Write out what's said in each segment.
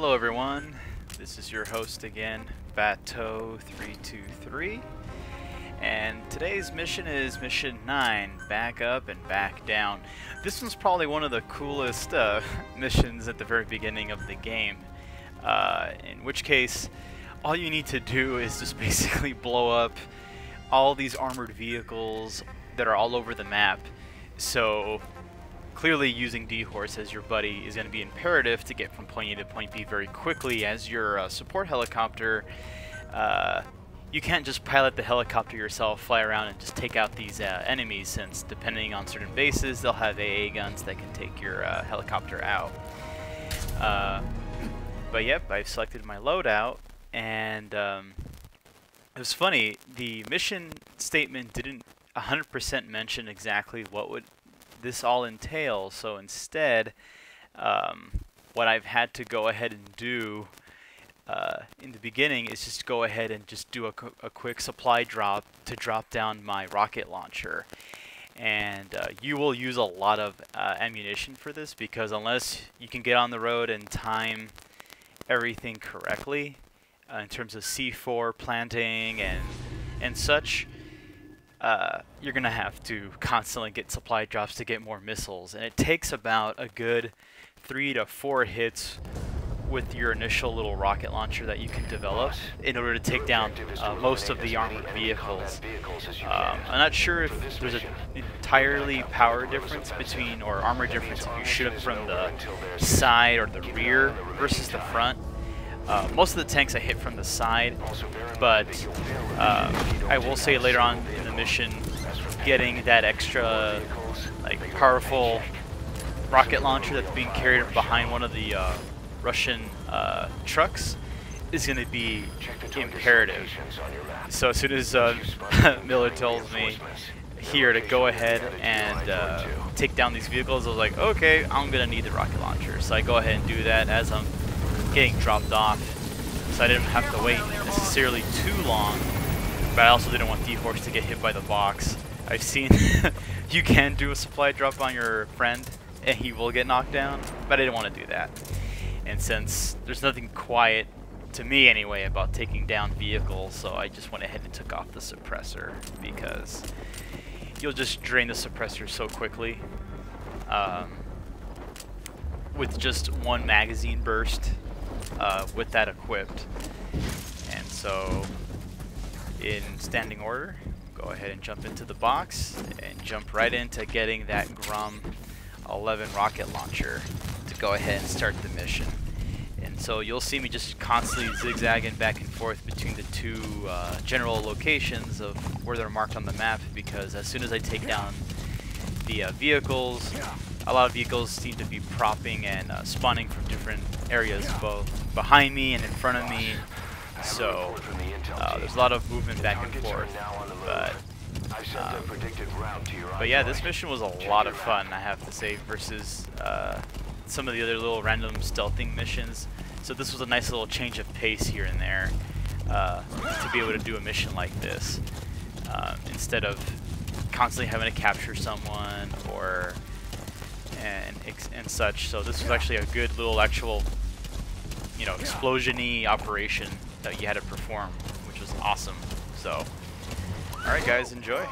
Hello everyone, this is your host again, Bato323, and today's mission is mission 9, back up and back down. This one's probably one of the coolest missions at the very beginning of the game, in which case all you need to do is just basically blow up all these armored vehicles that are all over the map. So clearly using D-Horse as your buddy is going to be imperative to get from point A to point B very quickly. As your support helicopter, you can't just pilot the helicopter yourself, fly around and just take out these enemies, since depending on certain bases they'll have AA guns that can take your helicopter out. But yep, I've selected my loadout, and it was funny, the mission statement didn't 100% mention exactly what would this all entails. So instead, what I've had to go ahead and do in the beginning is just go ahead and just do a quick supply drop to drop down my rocket launcher. And you will use a lot of ammunition for this, because unless you can get on the road and time everything correctly in terms of C4 planting and such, you're gonna have to constantly get supply drops to get more missiles, and it takes about a good 3 to 4 hits with your initial little rocket launcher that you can develop in order to take down most of the armored vehicles. I'm not sure if there's an entirely power difference between, or armor difference, if you shoot them from the side or the rear versus the front. Most of the tanks I hit from the side, but I will say later on in the mission, getting that extra powerful rocket launcher that's being carried behind one of the Russian trucks is going to be imperative. So as soon as Miller tells me here to go ahead and take down these vehicles, I was like, okay, I'm going to need the rocket launcher. So I go ahead and do that as I'm getting dropped off, so I didn't have to wait necessarily too long, but I also didn't want D-Horse to get hit by the box. I've seen you can do a supply drop on your friend and he will get knocked down, but I didn't want to do that. And since there's nothing quiet, to me anyway, about taking down vehicles, so I just went ahead and took off the suppressor, because you'll just drain the suppressor so quickly with just one magazine burst. With that equipped. And so in standing order, go ahead and jump into the box and jump right into getting that Grum 11 rocket launcher to go ahead and start the mission. And so you'll see me just constantly zigzagging back and forth between the two general locations of where they're marked on the map, because as soon as I take down the vehicles, a lot of vehicles seem to be propping and spawning from different areas, both behind me and in front of me. So there's a lot of movement back and forth. But yeah, this mission was a lot of fun, I have to say, versus some of the other little random stealthing missions. So this was a nice little change of pace here and there to be able to do a mission like this instead of constantly having to capture someone or and such. So this was actually a good little actual, explosion-y operation that you had to perform, which was awesome. So, alright guys, enjoy.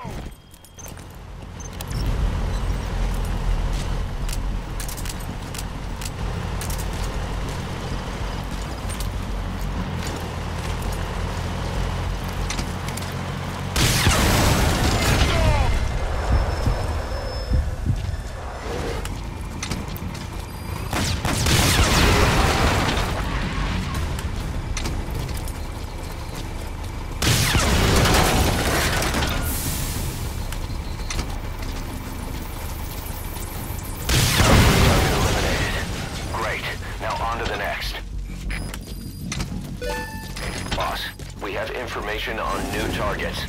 Information on new targets.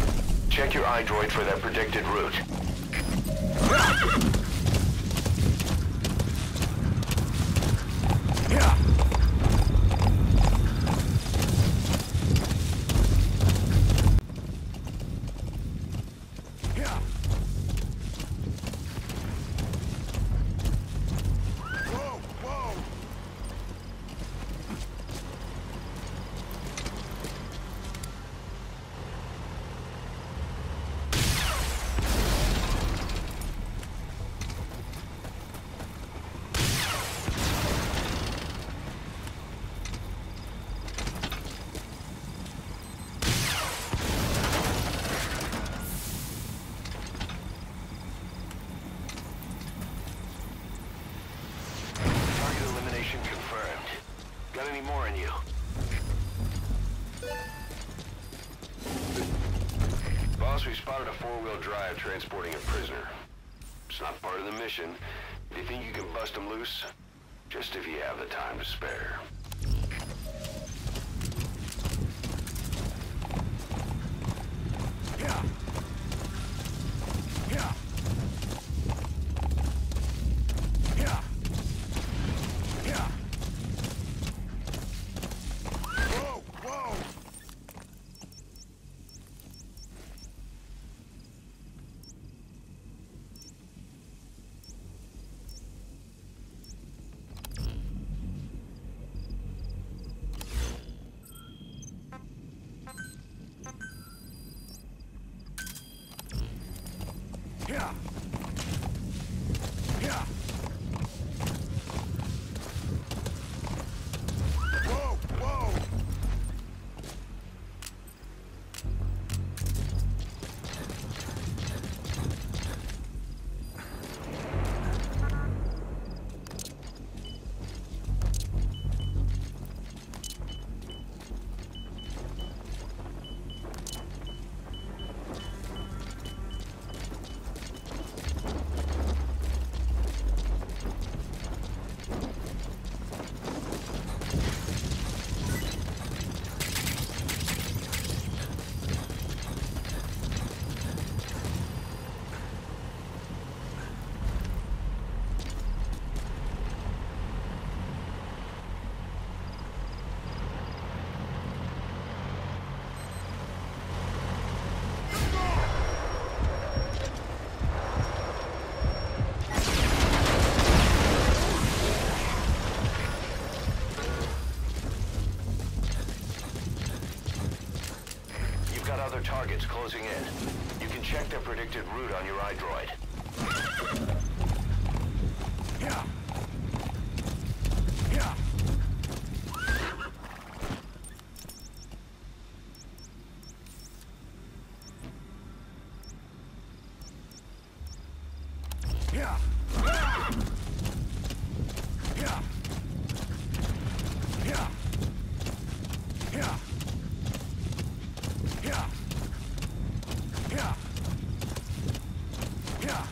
Check your iDroid for that predicted route. Got any more in you? Boss, we spotted a four-wheel drive transporting a prisoner. It's not part of the mission. Do you think you can bust them loose? Just if you have the time to spare. Yeah. Yeah. Yeah. Yeah. Whoa, whoa. Yeah. Yeah. Whoa, whoa. Other targets closing in. You can check their predicted route on your iDroid. Yeah. Yeah. Yeah. Yeah. Yeah. Yeah. Yeah. Yeah. Yeah.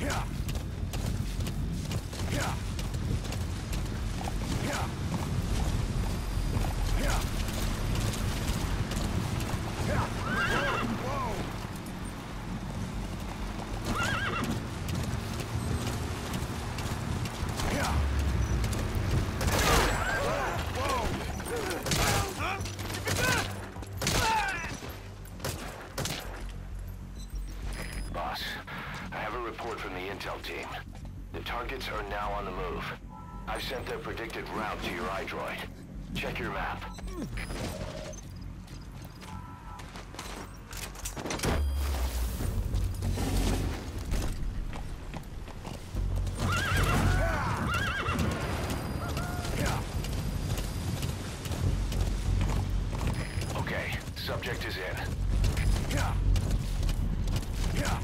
Yeah. Yeah. Yeah. Yeah. Yeah. Whoa. Yeah. Boss, I have a report from the intel team. The targets are now on the move. I've sent their predicted route to your iDroid. Check your map. Okay, subject is in. Yeah. Yeah.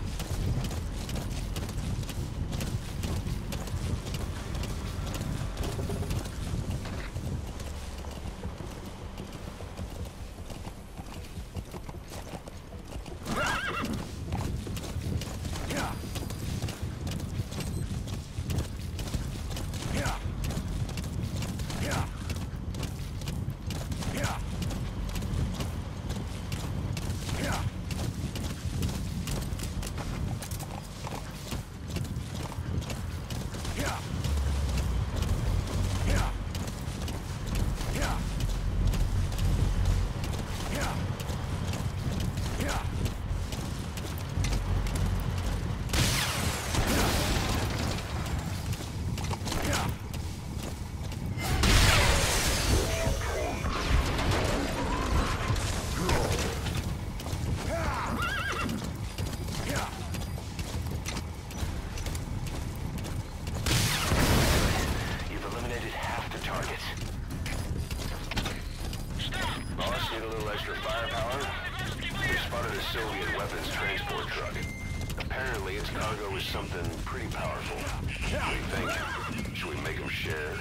Soviet weapons transport truck. Apparently its cargo is something pretty powerful. What do you think? Should we make them share?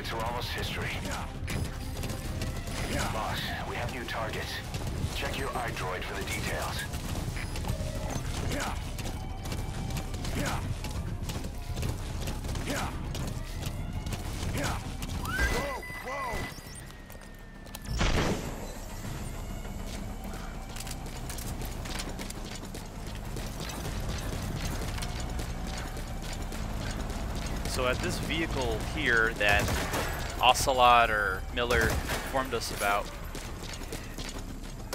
targets are almost history. Boss, we have new targets. Check your iDroid for the details. Whoa! So at this vehicle here that Ocelot or Miller informed us about,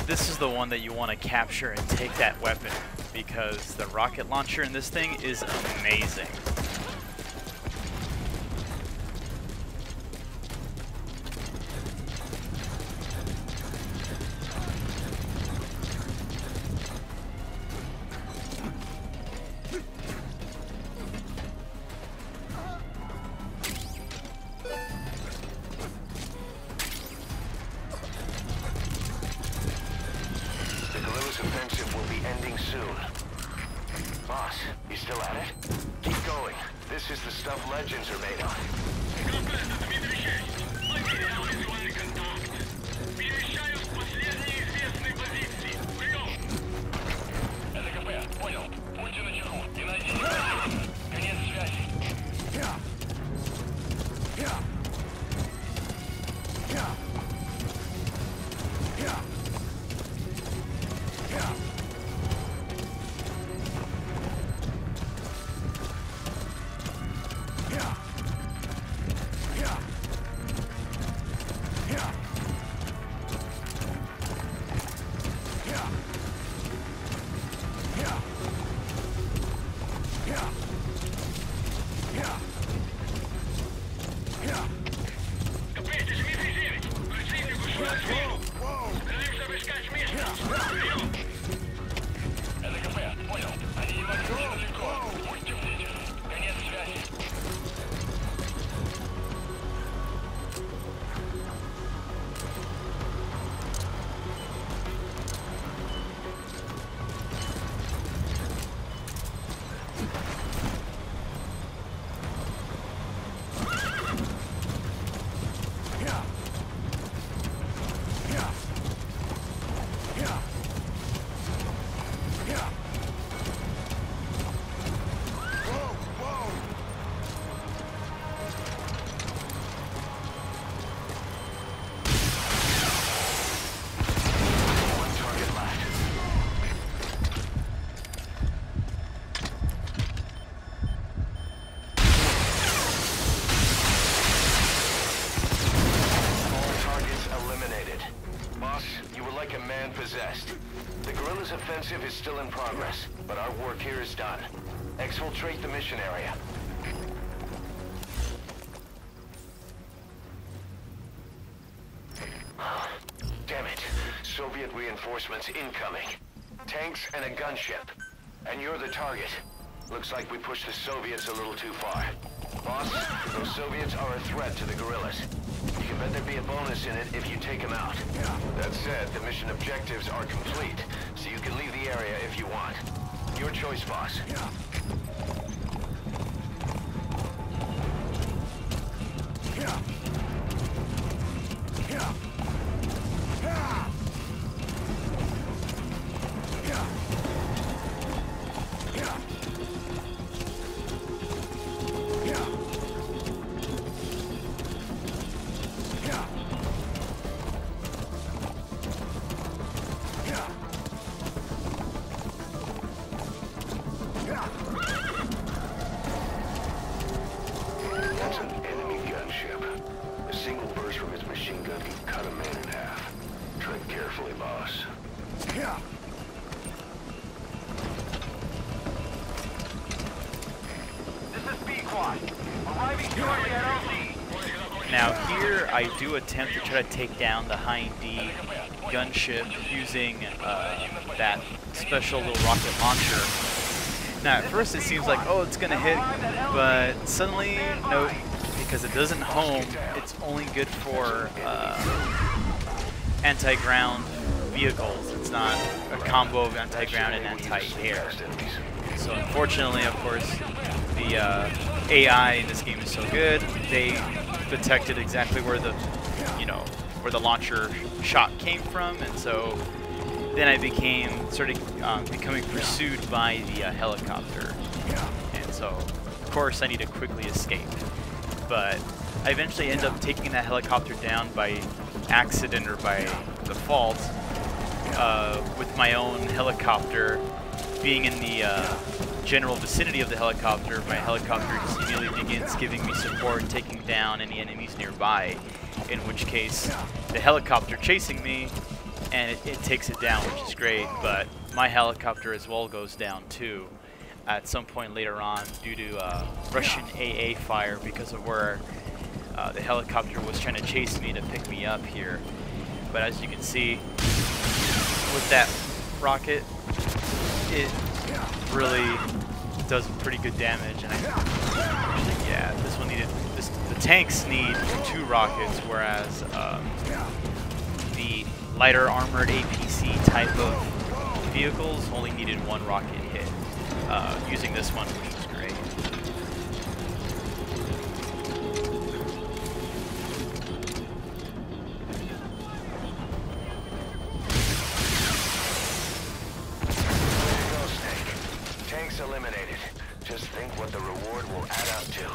this is the one that you want to capture and take that weapon, because the rocket launcher in this thing is amazing. Offensive will be ending soon. Boss, you still at it? Keep going. This is the stuff legends are made of. Possessed. The guerrillas' offensive is still in progress, but our work here is done. Exfiltrate the mission area. Damn it. Soviet reinforcements incoming. Tanks and a gunship. And you're the target. Looks like we pushed the Soviets a little too far. Boss, those Soviets are a threat to the guerrillas. You can bet there'd be a bonus in it if you take them out. That said, the mission objectives are complete, so you can leave the area if you want. Your choice, boss. That's an enemy gunship. A single burst from its machine gun can cut a man in half. Tread carefully, boss. This is B-Quad. Arriving shortly at OZ. Now here I do attempt to try to take down the Hind D gunship using that special little rocket launcher. Now at first it seems like, oh, it's gonna hit, but suddenly, nope, because it doesn't home, it's only good for anti-ground vehicles. It's not a combo of anti-ground and anti-air. So unfortunately, of course, the AI in this game is so good. They detected exactly where the, where the launcher shot came from, and so then I started becoming pursued by the helicopter, and so of course I need to quickly escape. But I eventually end up taking that helicopter down by accident or by default, with my own helicopter being in the general vicinity of the helicopter. My helicopter just immediately begins giving me support, taking down any enemies nearby, in which case the helicopter chasing me, and it takes it down, which is great, but my helicopter as well goes down too at some point later on due to Russian AA fire because of where the helicopter was trying to chase me to pick me up here. But as you can see, with that rocket, it really does pretty good damage, and yeah, this one needed, the tanks need 2 rockets, whereas the lighter armored APC type of vehicles only needed 1 rocket hit, using this one, which was great. Tanks eliminated. Just think what the reward will add up to.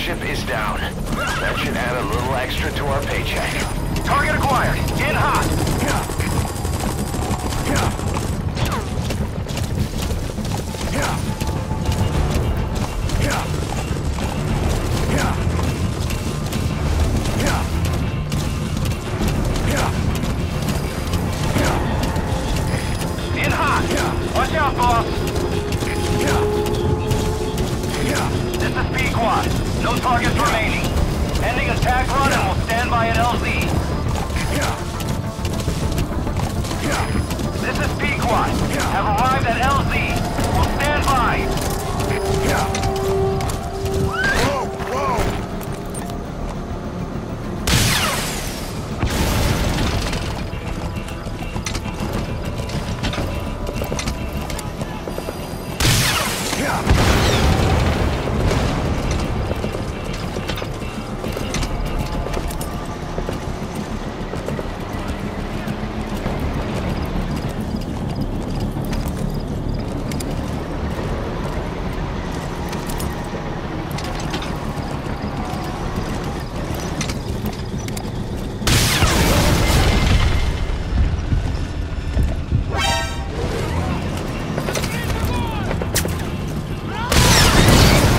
gunship is down. That should add a little extra to our paycheck. Target acquired. In hot. In hot. Watch out, boss. This is Pequod. No targets remaining. Ending attack run and we'll stand by at LZ. This is Pequod. Have arrived at LZ. We'll stand by. Whoa, whoa!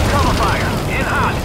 Cover fire. In hot.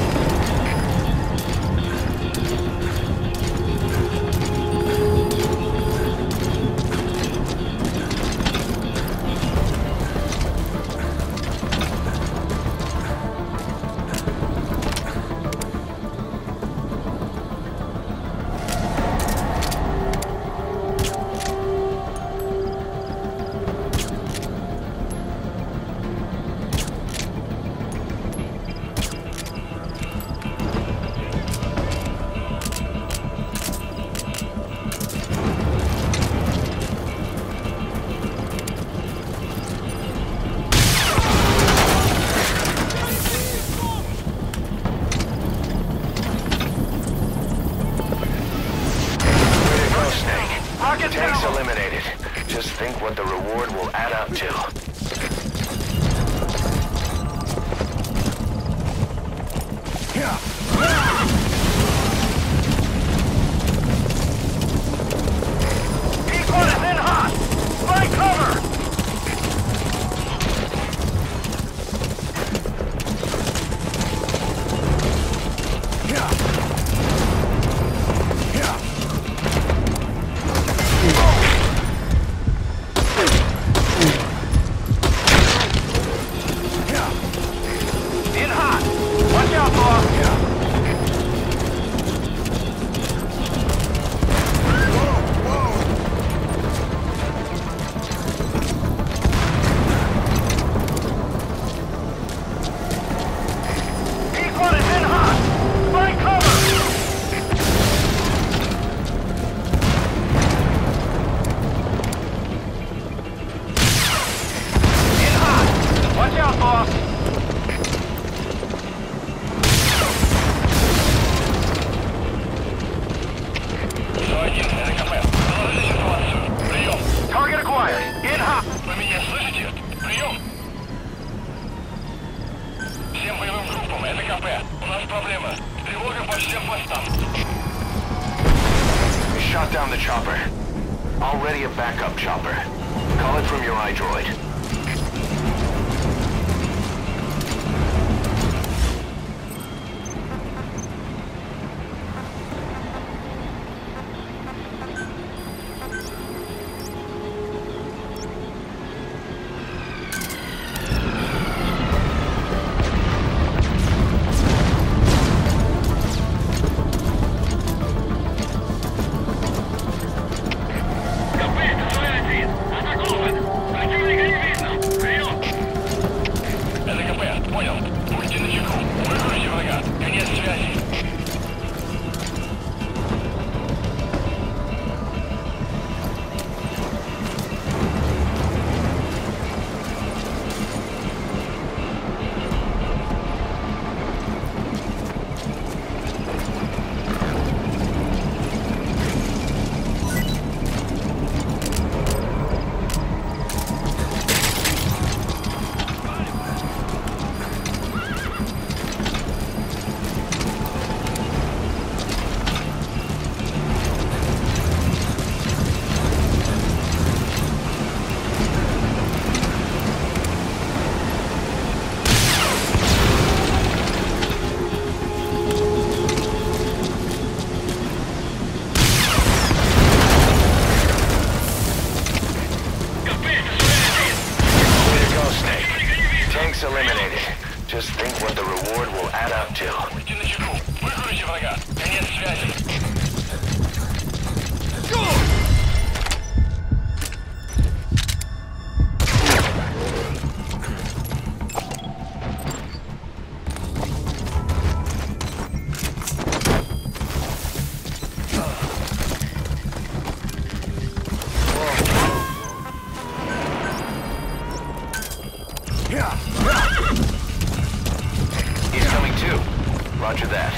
Rocket Tanks down. eliminated. Just think what the reward will add up to. Pequod is in hot. Find cover. In hot. Watch out, boss. Pequod is in hot. Find cover. In hot. Watch out, boss. Target acquired. In hot. Вы меня слышите? Прием! Всем боевым группам, это КП. У нас проблема. Тревога по всем постам. We shot down the chopper. Already a backup chopper. Call it from your iDroid. КП, это 41. Атакован. Противник не видно. Just think what the reward will add up to. Будьте начеку. Выключи врага. Конец связи. He's coming too. Roger that.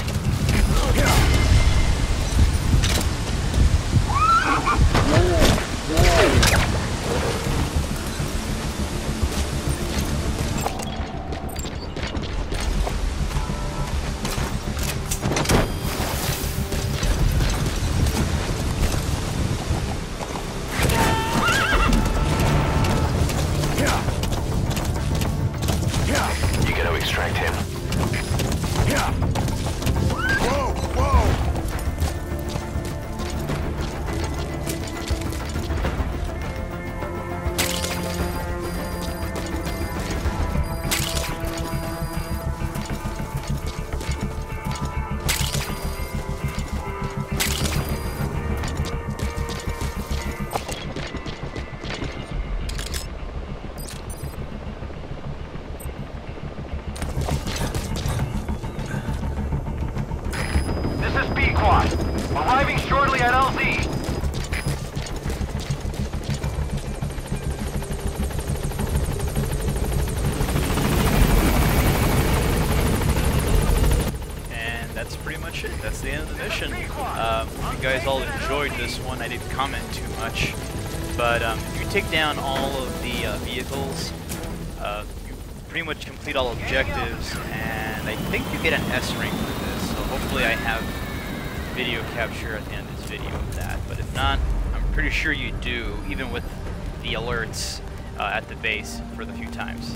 You gotta extract him. Whoa, whoa! This is Pequod. Arriving shortly at LZ. And that's pretty much it. That's the end of the mission. If you guys all enjoyed this one, I didn't comment too much. But if you take down all of the vehicles, you pretty much complete all objectives, and I think you get an S rank for this. So hopefully I have video capture at the end of this video of that. But if not, I'm pretty sure you do, even with the alerts at the base for the few times.